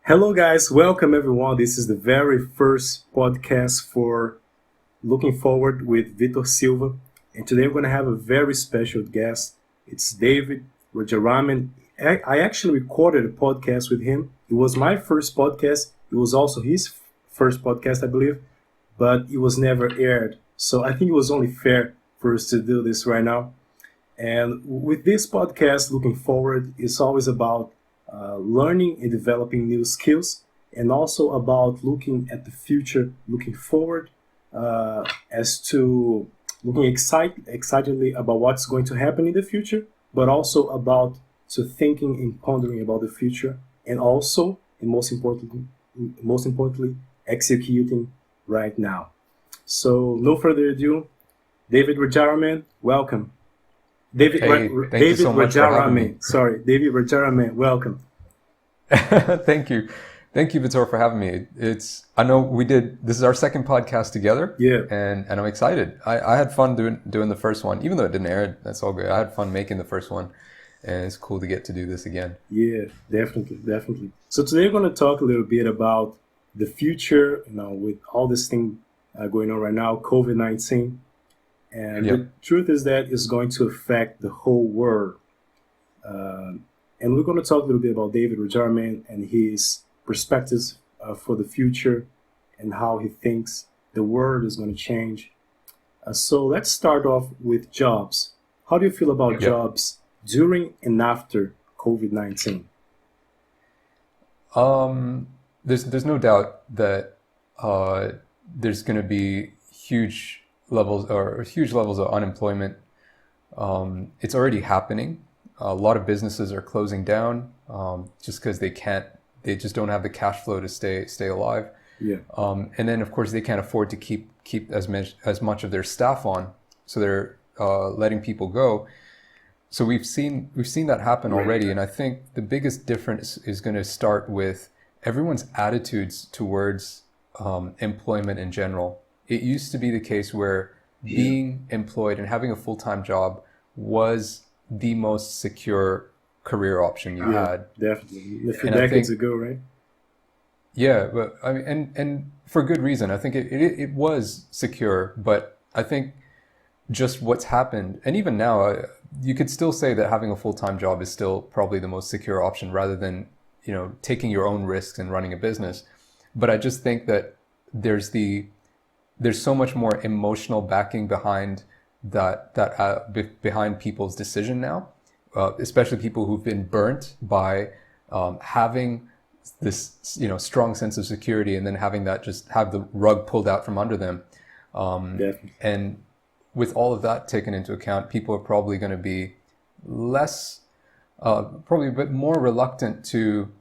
Hello, guys. Welcome, everyone. This is the very first podcast for Looking Forward with Vitor Silva. And today we're going to have a very special guest. It's David Rajaraman. I actually recorded a podcast with him. It was my first podcast. It was also his first podcast, I believe, but it was never aired. So I think it was only fair for us to do this right now. And with this podcast, Looking Forward, it's always about learning and developing new skills, and also about looking at the future, looking forward, as to looking excitedly about what's going to happen in the future, but also about to thinking and pondering about the future, and also, and most importantly, executing right now. So, no further ado, David Rajaraman, welcome. Thank you so much for having me. David Rajaraman, welcome. Thank you. Thank you, Vitor, for having me. I know this is our second podcast together. Yeah. And I'm excited. I had fun doing the first one, even though it didn't air, that's all good. I had fun making the first one, and it's cool to get to do this again. Yeah, definitely. So today we're going to talk a little bit about the future, with all this thing going on right now, COVID-19. And the truth is that it's going to affect the whole world. And we're going to talk a little bit about David Rajaraman and his perspectives for the future and how he thinks the world is going to change. So let's start off with jobs. How do you feel about jobs during and after COVID-19? There's no doubt that there's going to be huge levels of unemployment. It's already happening. A lot of businesses are closing down just because they just don't have the cash flow to stay alive. Yeah. And then of course they can't afford to keep as much of their staff on, so they're letting people go. So we've seen that happen already, and I think the biggest difference is going to start with everyone's attitudes towards employment in general. It used to be the case where being employed and having a full-time job was the most secure career option you had. Definitely. A few decades ago, right? Yeah, but I mean, and for good reason. I think it was secure, but I think just what's happened, and even now, you could still say that having a full-time job is still probably the most secure option, rather than taking your own risks and running a business. But I just think that there's so much more emotional backing behind behind people's decision now, especially people who've been burnt by having this strong sense of security, and then having that just have the rug pulled out from under them. And with all of that taken into account, people are probably going to be probably a bit more reluctant to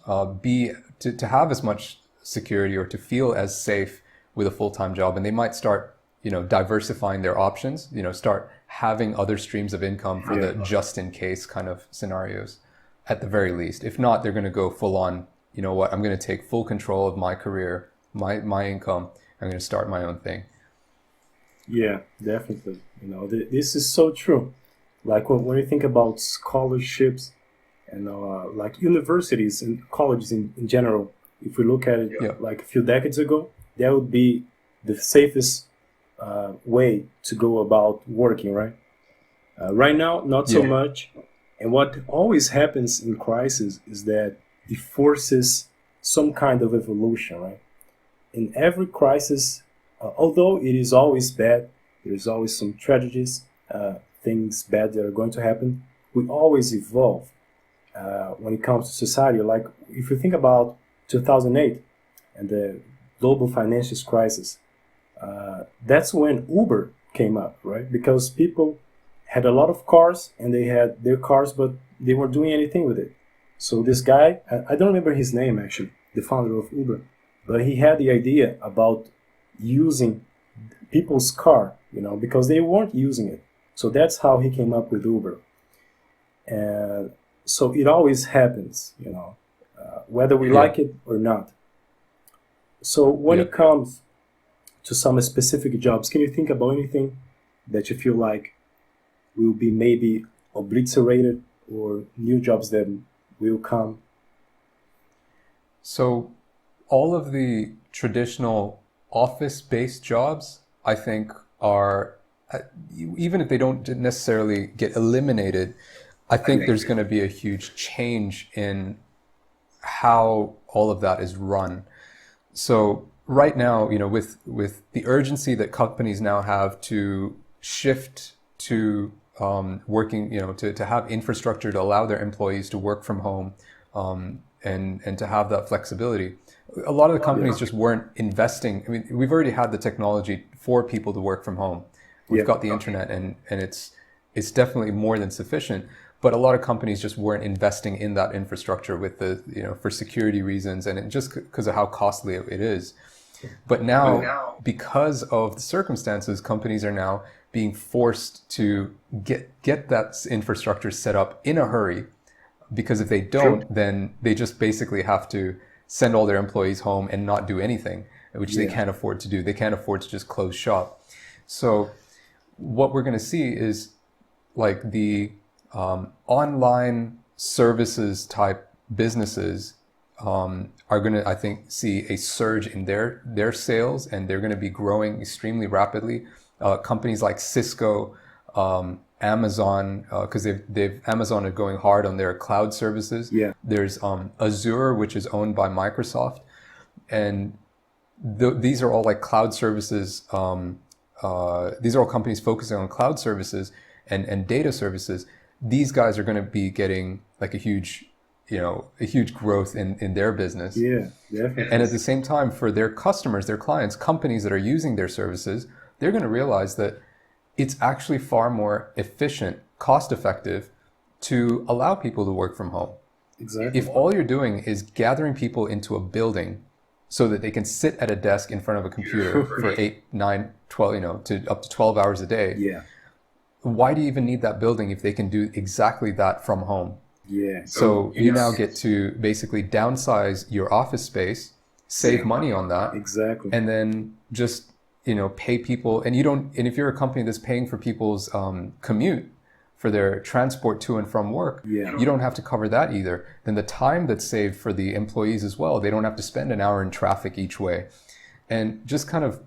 have as much security or to feel as safe with a full-time job, and they might start diversifying their options, start having other streams of income for the just in case kind of scenarios at the very least. If not, they're going to go full on, I'm going to take full control of my career, my income. I'm going to start my own thing. Yeah, definitely. This is so true. Like when you think about scholarships and like universities and colleges in general, if we look at it like a few decades ago, that would be the safest way to go about working, right? Right now, not so much. And what always happens in crisis is that it forces some kind of evolution, right? In every crisis, although it is always bad, there's always some tragedies, things bad that are going to happen, we always evolve when it comes to society. Like if you think about 2008 and the global financial crisis, that's when Uber came up, right? Because people had a lot of cars and they had their cars, but they weren't doing anything with it. So this guy, I don't remember his name actually, the founder of Uber, but he had the idea about using people's car, because they weren't using it. So that's how he came up with Uber. And so it always happens, whether we like it or not. So when it comes to some specific jobs, can you think about anything that you feel like will be maybe obliterated, or new jobs that will come? So all of the traditional office-based jobs, I think, are, even if they don't necessarily get eliminated, I think there's going to be a huge change in how all of that is run. So right now, with the urgency that companies now have to shift to working, to have infrastructure to allow their employees to work from home, and to have that flexibility. A lot of the companies just weren't investing. I mean, we've already had the technology for people to work from home. We've got the internet, and it's definitely more than sufficient. But a lot of companies just weren't investing in that infrastructure with for security reasons, and just because of how costly it is. But now, because of the circumstances, companies are now being forced to get that infrastructure set up in a hurry, because if they don't, then they just basically have to send all their employees home and not do anything, which they can't afford to do. They can't afford to just close shop. So what we're going to see is like the online services type businesses are going to, I think, see a surge in their sales, and they're going to be growing extremely rapidly. Companies like Cisco, Amazon, because Amazon are going hard on their cloud services. Yeah. There's Azure, which is owned by Microsoft, and these are all like cloud services. These are all companies focusing on cloud services and data services. These guys are going to be getting like a huge growth in their business. Yeah, definitely. And at the same time, for their customers, their clients, companies that are using their services, they're going to realize that it's actually far more efficient, cost effective to allow people to work from home. Exactly. If all you're doing is gathering people into a building so that they can sit at a desk in front of a computer for 8, 9, 12, to up to 12 hours a day. Yeah. Why do you even need that building if they can do exactly that from home? Yeah. So you now get to basically downsize your office space, save money on that. Exactly. And then just, pay people, and if you're a company that's paying for people's commute for their transport to and from work, you don't have to cover that either. Then the time that's saved for the employees as well, they don't have to spend an hour in traffic each way. And just kind of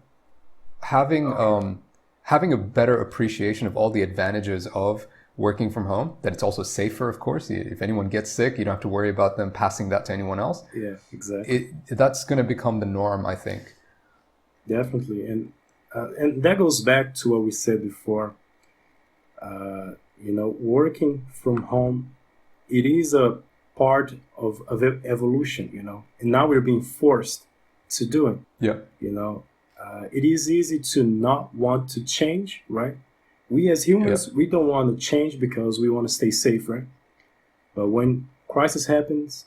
having a better appreciation of all the advantages of working from home, that it's also safer, of course. If anyone gets sick, you don't have to worry about them passing that to anyone else. Yeah, exactly. That's going to become the norm, I think. Definitely. And that goes back to what we said before. Working from home, it is a part of evolution, and now we're being forced to do it. Yeah. It is easy to not want to change, right? We as humans, we don't want to change because we want to stay safe, right? But when crisis happens,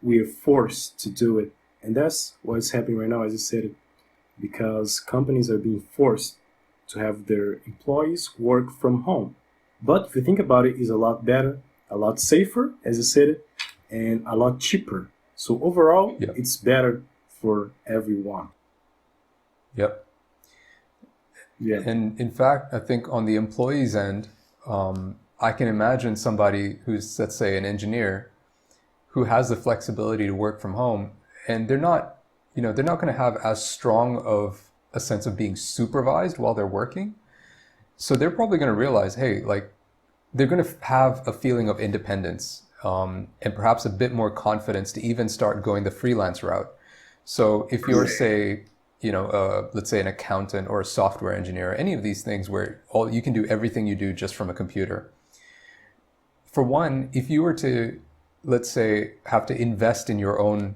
we are forced to do it. And that's what's happening right now, as you said, because companies are being forced to have their employees work from home. But if you think about it, it's a lot better, a lot safer, as you said, and a lot cheaper. So overall, it's better for everyone. Yep. Yeah. And in fact, I think on the employee's end, I can imagine somebody who's, let's say, an engineer who has the flexibility to work from home, and they're not going to have as strong of a sense of being supervised while they're working. So they're probably going to realize, hey, like, they're going to have a feeling of independence, and perhaps a bit more confidence to even start going the freelance route. So if you're, say, let's say an accountant or a software engineer, any of these things where you can do everything you do just from a computer. For one, if you were to, let's say, have to invest in your own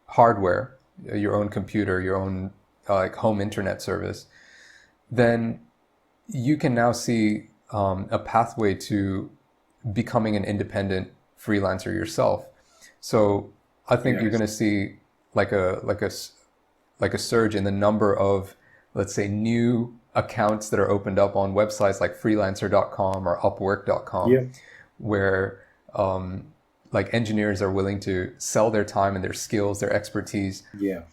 hardware, your own computer, your own home internet service, then you can now see a pathway to becoming an independent freelancer yourself. So I think you're going to see like a surge in the number of, let's say, new accounts that are opened up on websites like freelancer.com or upwork.com, where like engineers are willing to sell their time and their skills, their expertise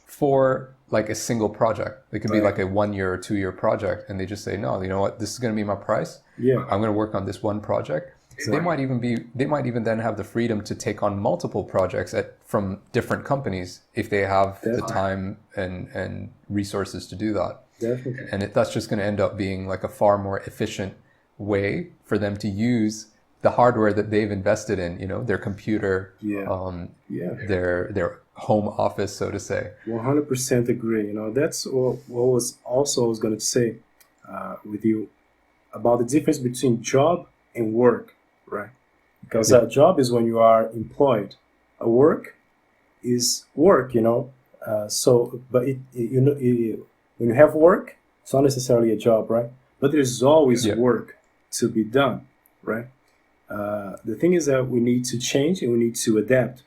for like a single project. It could be like a 1 year or 2 year project, and they just say, no, you know what, this is going to be my price. I'm going to work on this one project. they might even then have the freedom to take on multiple projects from different companies if they have the time and resources to do that. Definitely. And that's just going to end up being like a far more efficient way for them to use the hardware that they've invested in, their computer, their home office, so to say. 100% agree. That's what I was going to say with you about the difference between job and work, right? Because a job is when you are employed. A work is work, but when you have work, it's not necessarily a job, right? But there's always work to be done, right? The thing is that we need to change and we need to adapt.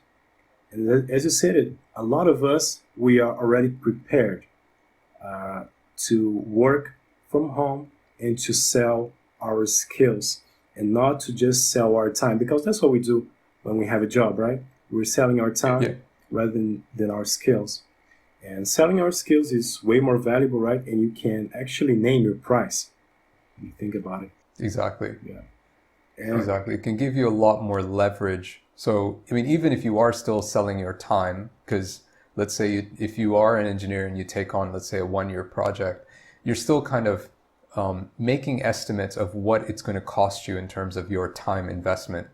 And as you said, a lot of us, we are already prepared to work from home and to sell our skills and not to just sell our time, because that's what we do when we have a job, right? We're selling our time rather than our skills. And selling our skills is way more valuable, right? And you can actually name your price when you think about it. Exactly. Yeah. Exactly. It can give you a lot more leverage. So, even if you are still selling your time, because let's say if you are an engineer and you take on, let's say, a 1-year project, you're still kind of making estimates of what it's going to cost you in terms of your time investment.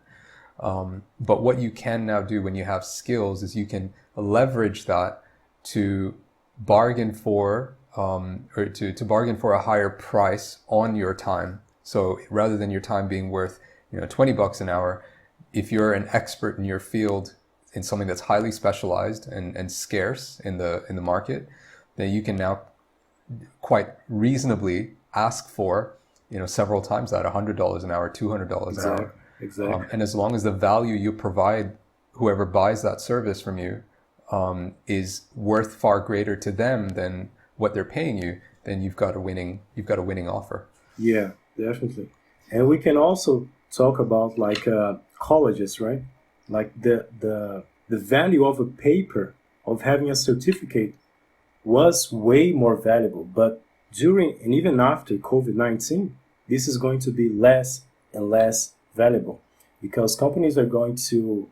But what you can now do when you have skills is you can leverage that to bargain for or to bargain for a higher price on your time. So rather than your time being worth $20 an hour, if you're an expert in your field in something that's highly specialized and scarce in the market, then you can now quite reasonably ask for several times that, $100 an hour, $200 an hour. Exactly. And as long as the value you provide whoever buys that service from you is worth far greater to them than what they're paying you, then you've got a winning offer. Yeah, definitely. And we can also talk about colleges, right? Like the value of a paper, of having a certificate, was way more valuable. But during and even after COVID-19, this is going to be less and less valuable, because companies are going to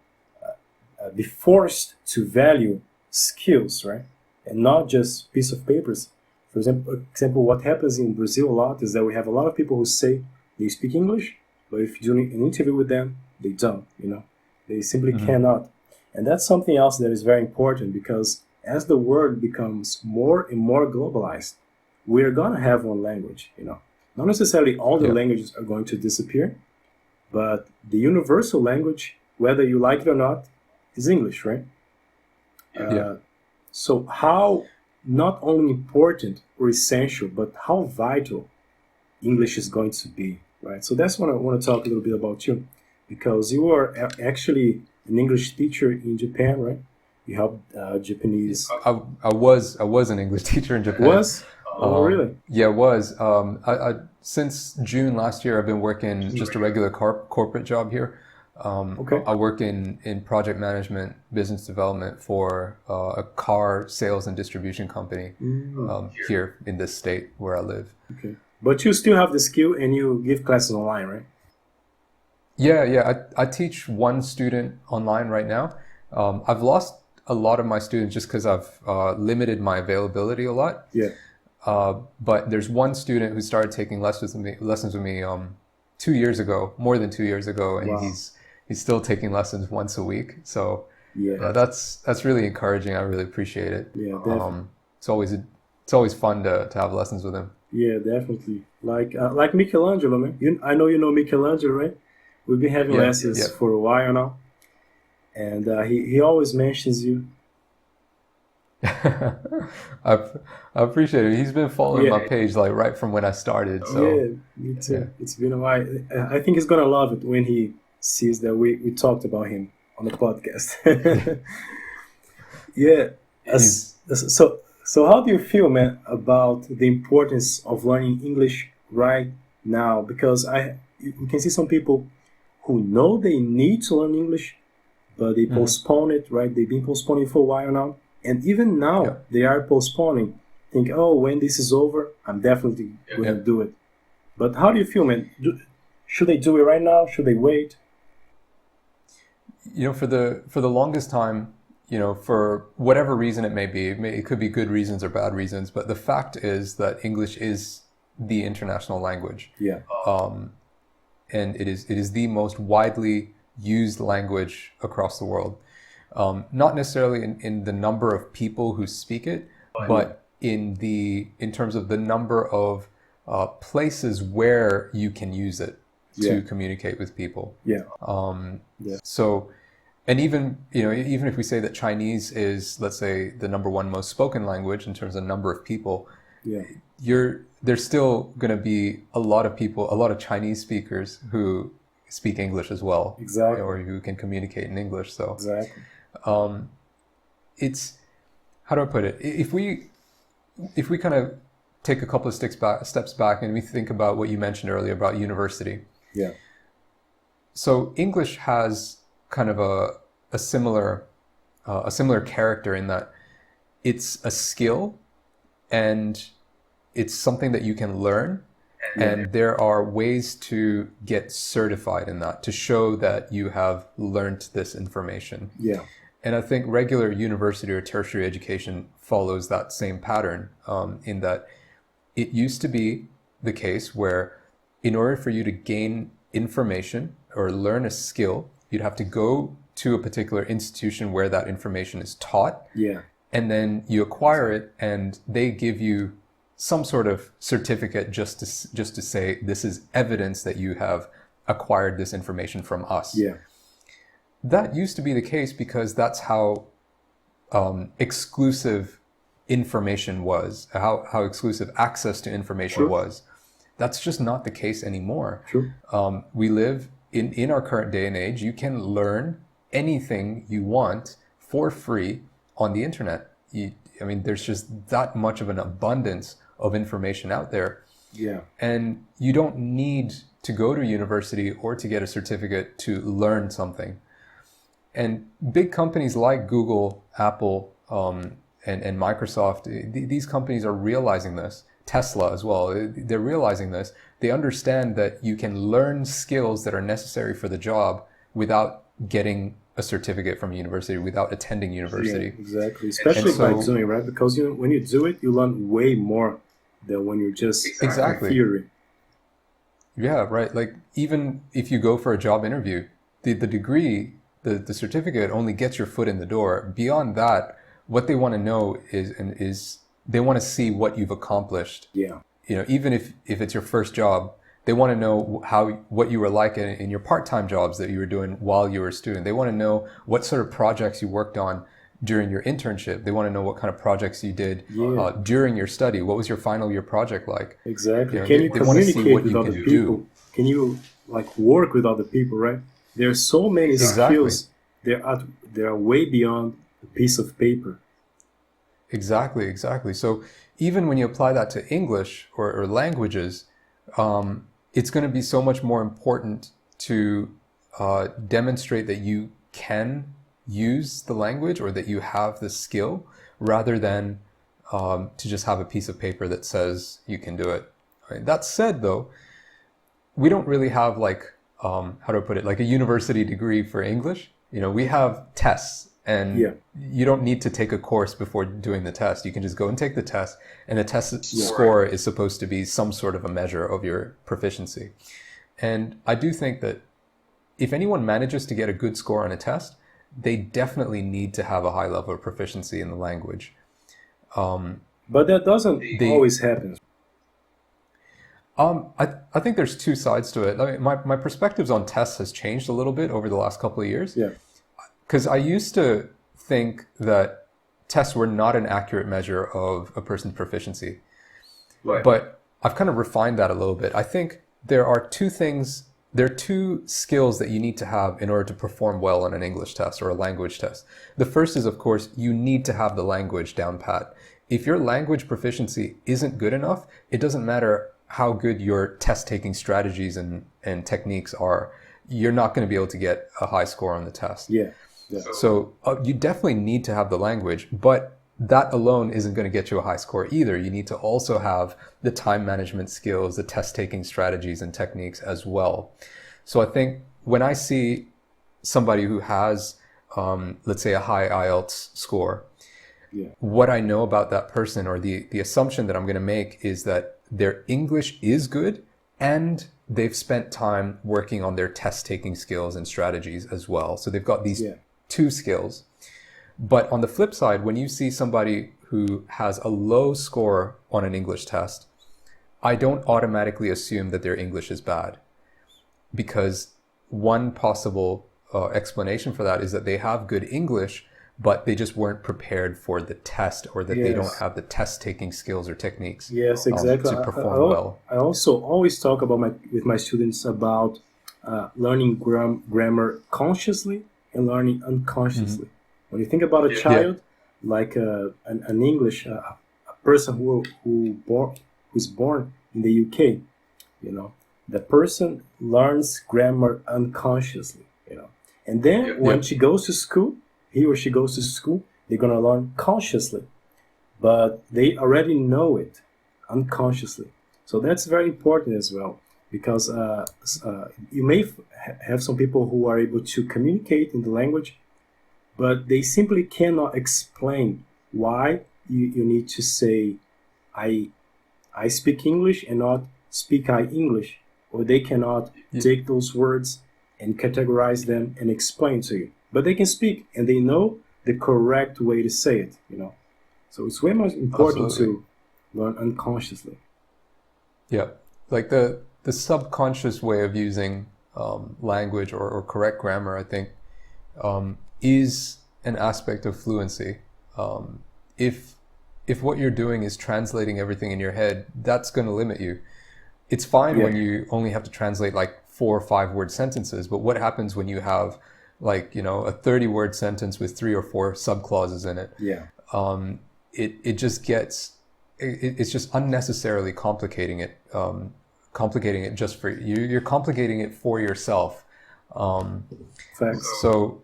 be forced to value skills, right? And not just piece of papers. For example, what happens in Brazil a lot is that we have a lot of people who say they speak English, but if you're doing an interview with them, they don't, They simply cannot. And that's something else that is very important, because as the world becomes more and more globalized, we're going to have one language, Not necessarily all the languages are going to disappear, but the universal language, whether you like it or not, is English, right? So how not only important or essential, but how vital English is going to be, right? So that's what I want to talk a little bit about you, because you are actually an English teacher in Japan, right? You help Japanese. I was an English teacher in Japan. Was? Oh, really? Yeah, it was. Since June last year, I've been working just a regular corporate job here. I work in project management, business development for a car sales and distribution company here in this state where I live. Okay. But you still have the skill and you give classes online, right? Yeah. I teach one student online right now. I've lost a lot of my students just because I've limited my availability a lot. Yeah. But there's one student who started taking lessons with me 2 years ago, more than 2 years ago, and he's still taking lessons once a week. So that's really encouraging. I really appreciate it. Yeah, definitely. It's always fun to have lessons with him. Yeah, definitely. Like Michelangelo, man. I know you know Michelangelo, right? We've been having lessons for a while now, and he always mentions you. I appreciate it. He's been following my page right from when I started. So yeah, me too. Yeah. It's been a while. I think he's gonna love it when he sees that we talked about him on the podcast. Yeah. So how do you feel, man, about the importance of learning English right now? Because you can see some people who know they need to learn English, but they postpone it, right? They've been postponing for a while now. And even now, they are postponing. Think, when this is over, I'm definitely going to do it. But how do you feel, man? Should they do it right now? Should they wait? For the longest time, for whatever reason it may be, it could be good reasons or bad reasons, but the fact is that English is the international language. Yeah. And it is the most widely used language across the world. Not necessarily in the number of people who speak it, but in terms of the number of places where you can use it to communicate with people. Yeah. So, and even if we say that Chinese is, let's say, the number one most spoken language in terms of number of people, there's still going to be a lot of Chinese speakers who speak English as well. Exactly. Or who can communicate in English. So exactly. It's, how do I put it? If we kind of take a couple of steps back and we think about what you mentioned earlier about university. Yeah. So English has kind of a similar character in that it's a skill and it's something that you can learn, and there are ways to get certified in that, to show that you have learned this information. Yeah. And I think regular university or tertiary education follows that same pattern, in that it used to be the case where in order for you to gain information or learn a skill, you'd have to go to a particular institution where that information is taught. Yeah. And then you acquire it and they give you some sort of certificate just to say this is evidence that you have acquired this information from us. Yeah. That used to be the case because that's how exclusive information was, how exclusive access to information was. That's just not the case anymore. True. We live in our current day and age. You can learn anything you want for free on the internet. There's just that much of an abundance of information out there. Yeah. And you don't need to go to university or to get a certificate to learn something. And big companies like Google, Apple, and Microsoft, these companies are realizing this. Tesla as well, they're realizing this. They understand that you can learn skills that are necessary for the job without getting a certificate from university, without attending university. Yeah, exactly. Especially by doing it, right? Because when you do it, you learn way more than when you're just in theory. Yeah, right. Like even if you go for a job interview, the degree, the certificate only gets your foot in the door. Beyond that, what they want to know is they want to see what you've accomplished. Yeah. Even if it's your first job, they want to know what you were like in your part-time jobs that you were doing while you were a student. They want to know what sort of projects you worked on during your internship. They want to know what kind of projects you did during your study. What was your final year project like? Exactly. Can you communicate with other people? Can you work with other people, right? There are so many skills. They are way beyond a piece of paper. Exactly. So even when you apply that to English or languages, it's going to be so much more important to demonstrate that you can use the language or that you have the skill rather than to just have a piece of paper that says you can do it. Right? That said, though, we don't really have how do I put it, like a university degree for English. We have tests. And you don't need to take a course before doing the test. You can just go and take the test, and the test score is supposed to be some sort of a measure of your proficiency. And I do think that if anyone manages to get a good score on a test, they definitely need to have a high level of proficiency in the language. But that doesn't always happen. I think there's two sides to it. I mean, my perspectives on tests has changed a little bit over the last couple of years. Yeah. Because I used to think that tests were not an accurate measure of a person's proficiency. Right. But I've kind of refined that a little bit. I think there are two skills that you need to have in order to perform well on an English test or a language test. The first is, of course, you need to have the language down pat. If your language proficiency isn't good enough, it doesn't matter how good your test-taking strategies and techniques are. You're not going to be able to get a high score on the test. Yeah. So you definitely need to have the language, but that alone isn't going to get you a high score either. You need to also have the time management skills, the test taking strategies and techniques as well. So I think when I see somebody who has, let's say, a high IELTS score, what I know about that person, or the assumption that I'm going to make, is that their English is good and they've spent time working on their test taking skills and strategies as well. So they've got these two skills. But on the flip side, when you see somebody who has a low score on an English test, I don't automatically assume that their English is bad, because one possible explanation for that is that they have good English, but they just weren't prepared for the test, or that they don't have the test-taking skills or techniques to perform well. I also always talk with my students about learning grammar consciously and learning unconsciously. When you think about a child, like an English, a person who's born in the UK, the person learns grammar unconsciously, and then when she goes to school, he or she goes to school, they're going to learn consciously, but they already know it unconsciously. So that's very important as well, because you may have some people who are able to communicate in the language, but they simply cannot explain why you need to say, I speak English and not speak I English, or they cannot take those words and categorize them and explain to you. But they can speak, and they know the correct way to say it, So it's way more important to learn unconsciously. Yeah, like the subconscious way of using language or correct grammar, I think, is an aspect of fluency. If what you're doing is translating everything in your head, that's going to limit you. It's fine when you only have to translate like 4 or 5 word sentences, but what happens when you have like, a 30-word sentence with 3 or 4 subclauses in it? It just gets, it's just unnecessarily complicating it just for you. You're complicating it for yourself. Thanks. So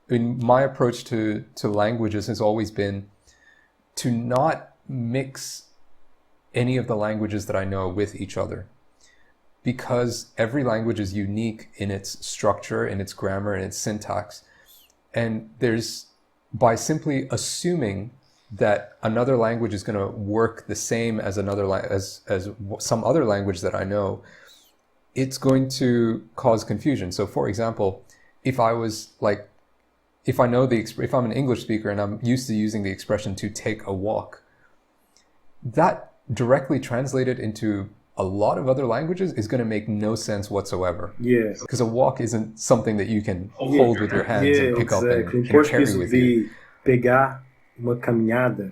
my approach to languages has always been to not mix any of the languages that I know with each other, because every language is unique in its structure, in its grammar, in its syntax. And by simply assuming that another language is going to work the same as as some other language that I know, it's going to cause confusion. So for example, if I'm an English speaker and I'm used to using the expression to take a walk, that directly translated into a lot of other languages is going to make no sense whatsoever. Yeah. Because a walk isn't something that you can hold with your hands and pick up and carry with you. Pegar uma caminhada.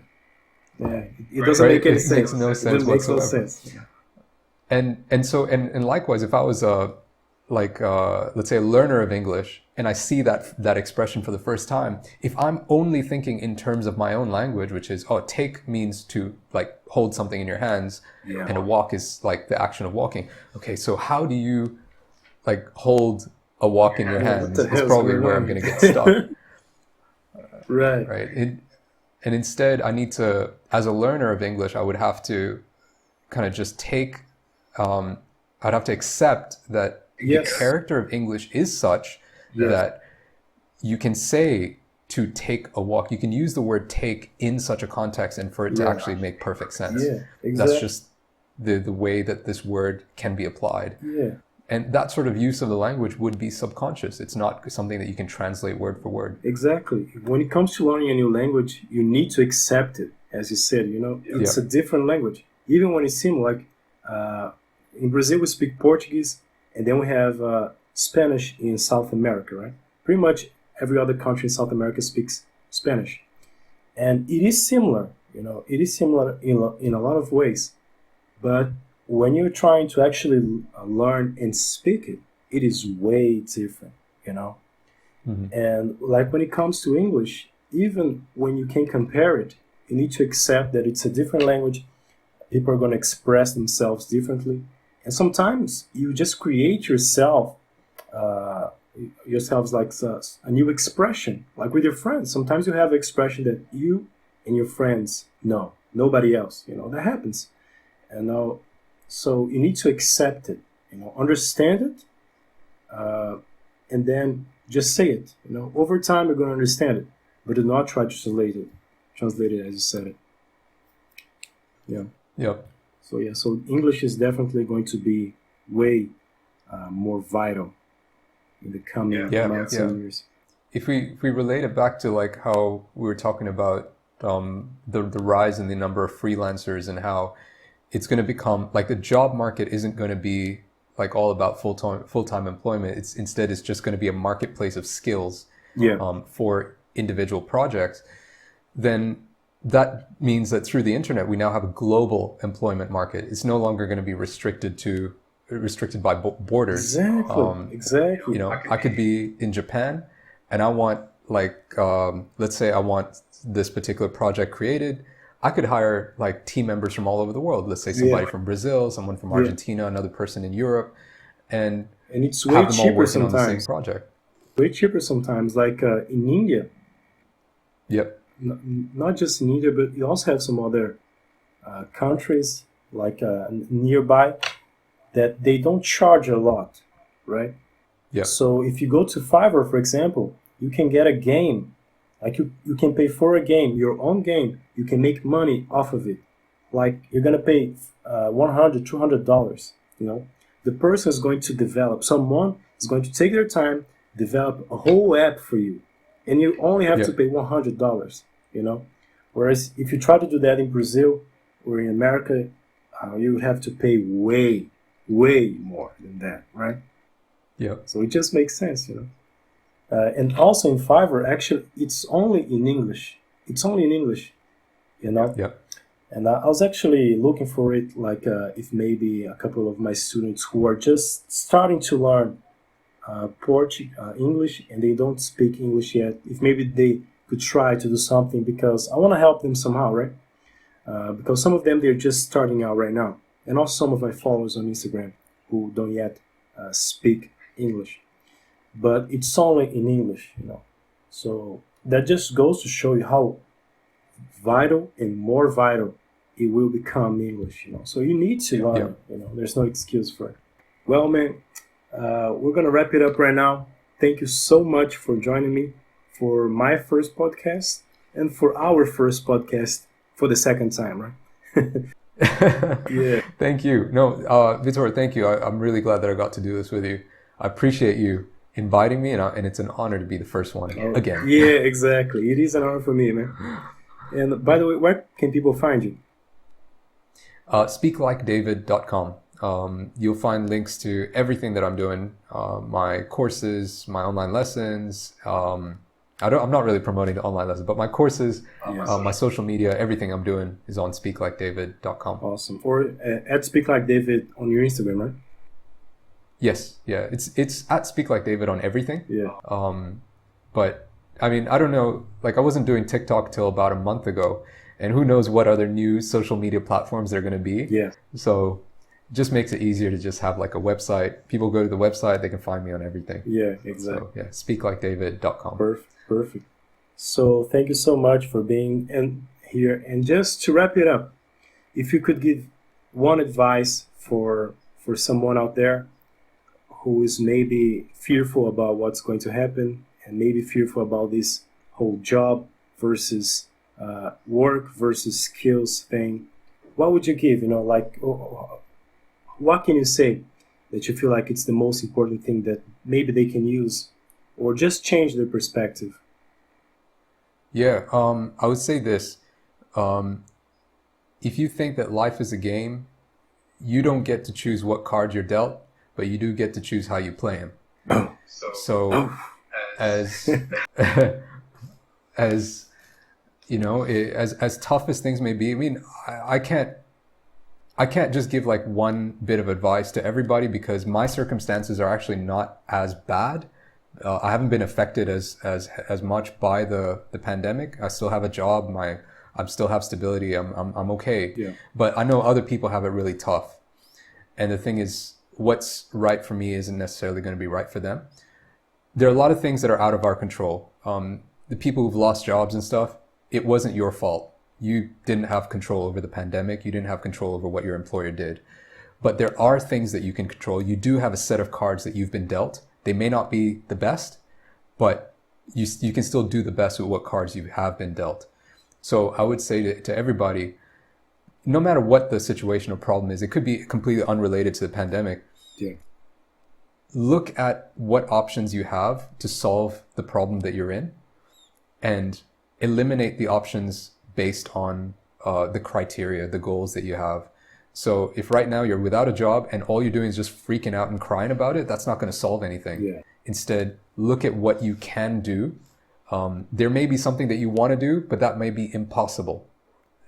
It doesn't make any sense. It makes no sense whatsoever. No sense. And likewise, if I was let's say a learner of English, and I see that expression for the first time, if I'm only thinking in terms of my own language, which is, take means to like hold something in your hands, and a walk is like the action of walking. Okay, so how do you like hold a walk in your hands? Is probably where I'm going to get stuck. Right. And instead, I need to, as a learner of English, I would have to kind of just I'd have to accept that the character of English is such that you can say to take a walk. You can use the word take in such a context and for it to actually make perfect sense. Yeah, exactly. That's just the way that this word can be applied. Yeah. And that sort of use of the language would be subconscious. It's not something that you can translate word for word. Exactly. When it comes to learning a new language, you need to accept it. As you said, it's a different language. Even when it seems like in Brazil we speak Portuguese, and then we have Spanish in South America, right? Pretty much every other country in South America speaks Spanish. And it is similar, it is similar in a lot of ways. But when you're trying to actually learn and speak it, it is way different, Mm-hmm. And like when it comes to English, even when you can compare it, you need to accept that it's a different language. People are going to express themselves differently. And sometimes you just create yourselves like a new expression, like with your friends. Sometimes you have an expression that you and your friends know. Nobody else. That happens. And now, so you need to accept it. Understand it, and then just say it. Over time you're going to understand it, but do not try to translate it as you said it. Yeah. Yep. So English is definitely going to be way more vital in the coming months and years. If we relate it back to like how we were talking about the rise in the number of freelancers and how it's going to become like the job market isn't going to be like all about full-time employment. It's just going to be a marketplace of skills for individual projects. Then that means that through the internet, we now have a global employment market. It's no longer going to be restricted by borders. Exactly. I could be in Japan and I want let's say I want this particular project created. I could hire like team members from all over the world. Let's say somebody from Brazil, someone from Argentina, another person in Europe, and it's way cheaper sometimes. On the same project. Way cheaper sometimes, like in India. Yep. Not just in India, but you also have some other countries like nearby that they don't charge a lot, right? Yeah. So if you go to Fiverr, for example, you can get a game. Like you can pay for a game, your own game. You can make money off of it. Like you're gonna pay $100, $200. The person is going to develop. Someone is going to take their time, develop a whole app for you, and you only have to pay $100. Whereas if you try to do that in Brazil or in America, you would have to pay way, way more than that, right? Yeah. So it just makes sense, and also in Fiverr, actually, it's only in English. Yeah. And I was actually looking for it, like if maybe a couple of my students who are just starting to learn English and they don't speak English yet, if maybe they could try to do something, because I want to help them somehow, right? Because some of them, they're just starting out right now. And also some of my followers on Instagram who don't yet speak English. But it's only in English, So that just goes to show you how vital and more vital it will become English, So you need to learn, There's no excuse for it. Well, man, we're going to wrap it up right now. Thank you so much for joining me for my first podcast and for our first podcast for the second time, right? Yeah. Thank you. No, Vitor, thank you. I'm really glad that I got to do this with you. I appreciate you inviting me, and it's an honor to be the first one again. Yeah, exactly. It is an honor for me, man. And by the way, where can people find you? Speaklikedavid.com. You'll find links to everything that I'm doing, my courses, my online lessons. I'm not really promoting the online lessons, but my courses, my social media, everything I'm doing is on speaklikedavid.com. Awesome. Or at speaklikedavid on your Instagram, right? Yes, yeah, it's at Speak Like David on everything. Yeah. But I mean, I don't know. Like, I wasn't doing TikTok till about a month ago, and who knows what other new social media platforms they're going to be. Yeah. So, it just makes it easier to just have like a website. People go to the website, they can find me on everything. Yeah, exactly. So, yeah, speaklikedavid.com. Perfect. So, thank you so much for being here. And just to wrap it up, if you could give one advice for someone out there who is maybe fearful about what's going to happen and maybe fearful about this whole job versus work versus skills thing, what would you give? What can you say that you feel like it's the most important thing that maybe they can use or just change their perspective? Yeah, I would say this. If you think that life is a game, you don't get to choose what cards you're dealt, but you do get to choose how you play them. So, as tough as things may be, I mean, I can't just give like one bit of advice to everybody, because my circumstances are actually not as bad. I haven't been affected as much by the pandemic. I still have a job. I still have stability. I'm okay. Yeah. But I know other people have it really tough. And the thing is, what's right for me isn't necessarily going to be right for them. There are a lot of things that are out of our control. The people who've lost jobs and stuff, it wasn't your fault. you didn't have control over the pandemic. You didn't have control over what your employer did. But there are things that you can control. You do have a set of cards that you've been dealt. They may not be the best, but you can still do the best with what cards you have been dealt. So I would say to everybody, no matter what the situation or problem is, it could be completely unrelated to the pandemic. Yeah. Look at what options you have to solve the problem that you're in and eliminate the options based on the criteria, the goals that you have. So if right now you're without a job and all you're doing is just freaking out and crying about it, that's not going to solve anything. Yeah. Instead, look at what you can do. There may be something that you want to do, but that may be impossible.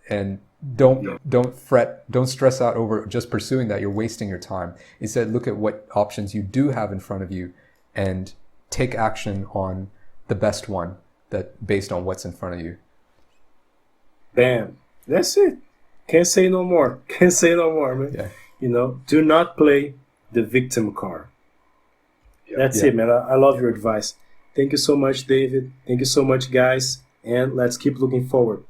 And don't fret, don't stress out over just pursuing that. You're wasting your time. Instead, look at what options you do have in front of you and take action on the best one that based on what's in front of you. Bam. That's it. Can't say no more. Can't say no more, man. Yeah. You know, do not play the victim card. That's it, man. I love your advice. Thank you so much, David. Thank you so much, guys. And let's keep looking forward.